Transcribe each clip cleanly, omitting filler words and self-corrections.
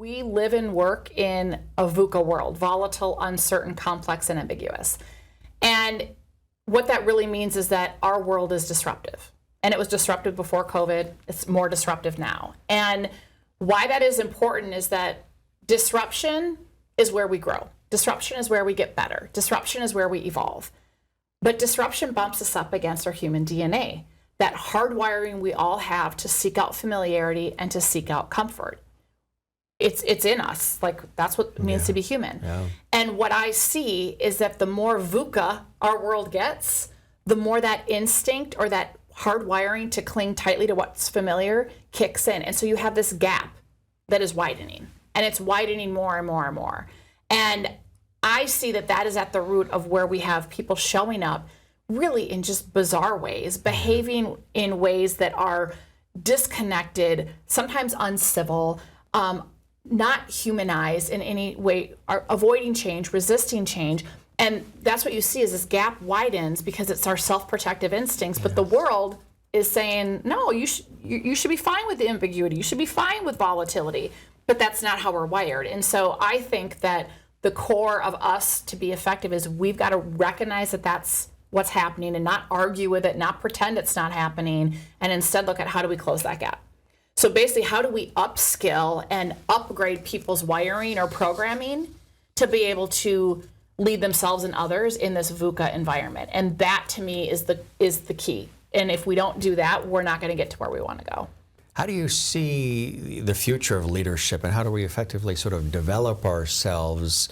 We live and work in a VUCA world, volatile, uncertain, complex, and ambiguous. And what that really means is that our world is disruptive. And it was disruptive before COVID. It's more disruptive now. And why that is important is that disruption is where we grow. Disruption is where we get better. Disruption is where we evolve. But disruption bumps us up against our human DNA, that hardwiring we all have to seek out familiarity and to seek out comfort. It's in us. Like, that's what it means to be human. Yeah. And what I see is that the more VUCA our world gets, the more that instinct or that hardwiring to cling tightly to what's familiar kicks in. And so you have this gap that is widening. And it's widening more and more and more. And I see that that is at the root of where we have people showing up really in just bizarre ways, behaving in ways that are disconnected, sometimes uncivil, not humanized in any way, are avoiding change, resisting change. And that's what you see is this gap widens because it's our self-protective instincts. But the world is saying, no, you should be fine with the ambiguity. You should be fine with volatility. But that's not how we're wired. And so I think that the core of us to be effective is we've got to recognize that that's what's happening and not argue with it, not pretend it's not happening, and instead look at how do we close that gap. So basically, how do we upskill and upgrade people's wiring or programming to be able to lead themselves and others in this VUCA environment? And that, to me, is the key. And if we don't do that, we're not going to get to where we want to go. How do you see the future of leadership, and how do we effectively sort of develop ourselves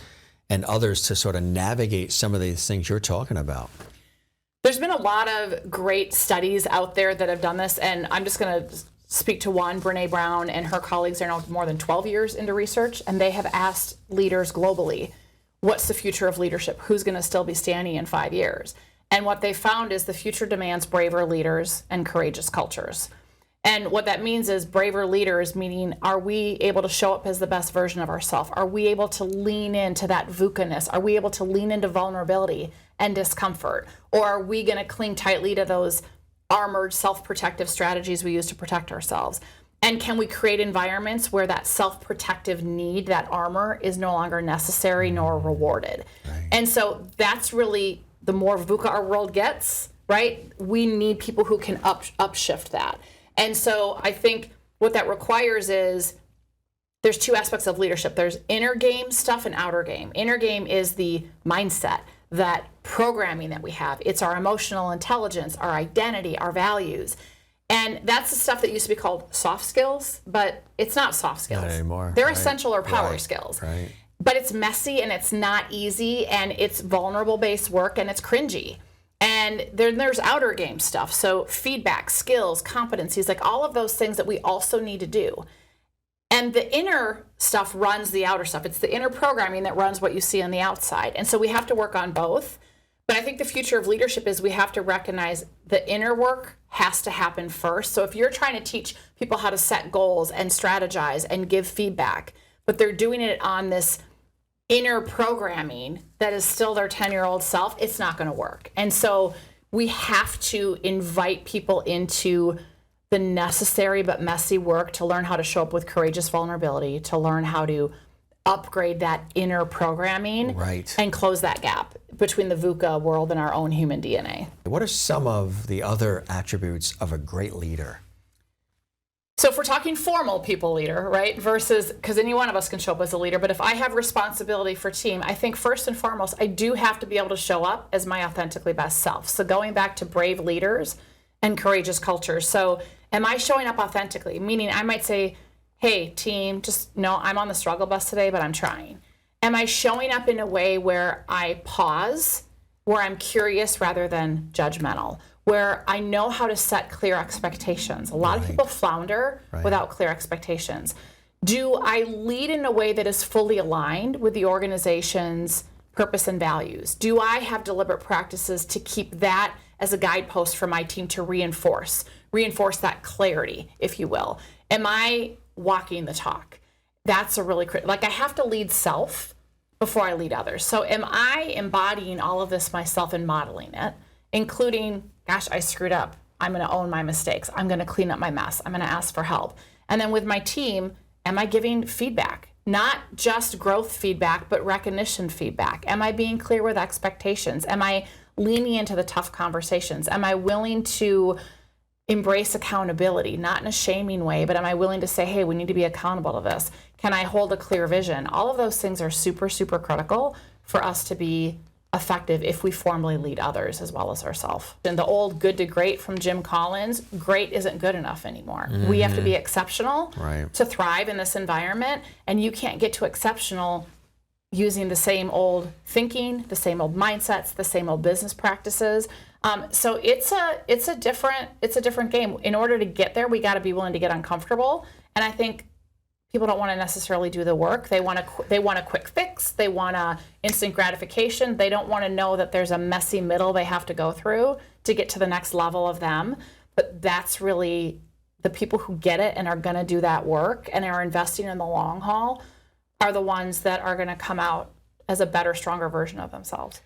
and others to sort of navigate some of these things you're talking about? There's been a lot of great studies out there that have done this, and I'm just going to speak to one. Brene Brown and her colleagues are now more than 12 years into research, and they have asked leaders globally, what's the future of leadership? Who's going to still be standing in 5 years? And what they found is the future demands braver leaders and courageous cultures. And what that means is braver leaders, meaning, are we able to show up as the best version of ourselves? Are we able to lean into that VUCA-ness? Are we able to lean into vulnerability and discomfort? Or are we going to cling tightly to those armored self-protective strategies we use to protect ourselves? And can we create environments where that self-protective need, that armor, is no longer necessary nor rewarded? Right. And so that's really, the more VUCA our world gets, right, we need people who can upshift that. And so I think what that requires is, there's two aspects of leadership. There's inner game stuff and outer game. Inner game is the mindset, that programming that we have. It's our emotional intelligence, our identity, our values. And that's the stuff that used to be called soft skills, but it's not soft skills. Not anymore. They're essential or power skills. Right. But it's messy and it's not easy and it's vulnerable-based work and it's cringy. And then there's outer game stuff. So feedback, skills, competencies, like all of those things that we also need to do. And the inner stuff runs the outer stuff. It's the inner programming that runs what you see on the outside. And so we have to work on both. But I think the future of leadership is we have to recognize the inner work has to happen first. So if you're trying to teach people how to set goals and strategize and give feedback, but they're doing it on this inner programming that is still their 10-year-old self, it's not going to work. And so we have to invite people into the necessary but messy work to learn how to show up with courageous vulnerability, to learn how to upgrade that inner programming, right, and close that gap between the VUCA world and our own human DNA. What are some of the other attributes of a great leader? So if we're talking formal people leader, right, versus, because any one of us can show up as a leader, but if I have responsibility for team, I think first and foremost, I do have to be able to show up as my authentically best self. So going back to brave leaders and courageous cultures. So am I showing up authentically? Meaning I might say, hey, team, just know I'm on the struggle bus today, but I'm trying. Am I showing up in a way where I pause, where I'm curious rather than judgmental, where I know how to set clear expectations? A lot of people flounder without clear expectations. Do I lead in a way that is fully aligned with the organization's purpose and values? Do I have deliberate practices to keep that as a guidepost for my team to reinforce that clarity, if you will? Am I walking the talk? That's a really critical, like I have to lead self before I lead others. So am I embodying all of this myself and modeling it, including, gosh, I screwed up. I'm going to own my mistakes. I'm going to clean up my mess. I'm going to ask for help. And then with my team, am I giving feedback? not just growth feedback, but recognition feedback. Am I being clear with expectations? Am I leaning into the tough conversations? Am I willing to embrace accountability, not in a shaming way, but am I willing to say, hey, we need to be accountable to this? Can I hold a clear vision? All of those things are super, super critical for us to be effective if we formally lead others as well as ourselves. And the old good to great from Jim Collins, great isn't good enough anymore. We have to be exceptional to thrive in this environment, and you can't get to exceptional using the same old thinking, the same old mindsets, the same old business practices. So it's a different game. In order to get there, we got to be willing to get uncomfortable. And I think people don't want to necessarily do the work. They want a quick fix. They want a instant gratification. They don't want to know that there's a messy middle they have to go through to get to the next level of them. But that's really the people who get it and are going to do that work and are investing in the long haul are the ones that are going to come out as a better, stronger version of themselves.